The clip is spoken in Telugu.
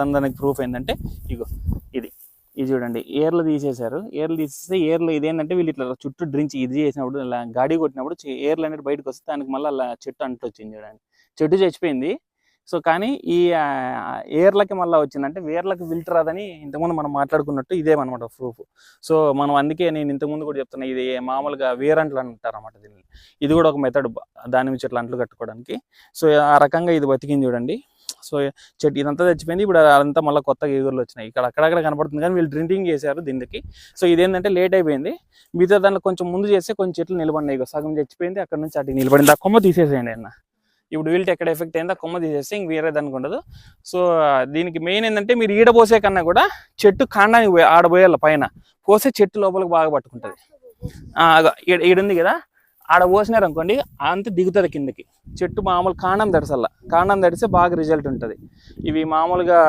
దానికి ప్రూఫ్ ఏంటంటే ఇగో ఇది ఇది చూడండి, ఏర్లు తీసేశారు. ఏర్లు తీసేస్తే ఏర్లు ఇదేంటంటే వీళ్ళు ఇట్లా చుట్టూ డ్రించి ఇది చేసినప్పుడు ఇలా గాడి కొట్టినప్పుడు ఏర్లు అనేది బయటకు వస్తే దానికి మళ్ళీ అలా చెట్టు అంట్లు వచ్చింది చూడండి. చెట్టు చచ్చిపోయింది. సో కానీ ఈ ఏర్లకి మళ్ళీ వచ్చిందంటే వేర్లకి ఫిల్టర్ అదని ఇంతకుముందు మనం మాట్లాడుకున్నట్టు ఇదేమన్నమాట ప్రూఫ్. సో మనం అందుకే నేను ఇంతకుముందు కూడా చెప్తున్నా, ఇది మామూలుగా వేరంట్లు అంటారు అన్నమాట దీన్ని. ఇది కూడా ఒక మెథడ్ దాని నుంచి ఇట్లా అంట్లు కట్టుకోవడానికి. సో ఆ రకంగా ఇది బతికింది చూడండి. సో చెట్టు ఇదంతా చచ్చిపోయింది. ఇప్పుడు అదంతా మళ్ళీ కొత్తగా ఎగురులు వచ్చినాయి. ఇక్కడ అక్కడక్కడ కనపడుతుంది కానీ వీళ్ళు డ్రింకింగ్ చేశారు దీనికి. సో ఇదేంటంటే లేట్ అయిపోయింది. మిగతా దాంట్లో కొంచెం ముందు చేస్తే కొంచెం చెట్లు నిలబడినాయి. సగం చచ్చిపోయింది, అక్కడ నుంచి అటు నిలబడింది. ఆ కొమ్మ తీసేసేయండి అన్న. ఇప్పుడు వీళ్ళకి ఎక్కడ ఎఫెక్ట్ అయిందో కొమ్మ తీసేస్తే ఇంక వేరే దానికి ఉండదు. సో దీనికి మెయిన్ ఏంటంటే మీరు ఈడ పోసే కన్నా కూడా చెట్టు కాండానికి ఆడబోయాలి పైన పోసే చెట్టు లోపలికి బాగా పట్టుకుంటుంది. ఈడుంది కదా, ఆడ పోసినారు అనుకోండి అంత దిగుతుంది కిందకి. చెట్టు మామూలు కాండం తడిసల్లా, కాండం తడిస్తే బాగా రిజల్ట్ ఉంటుంది. ఇవి మామూలుగా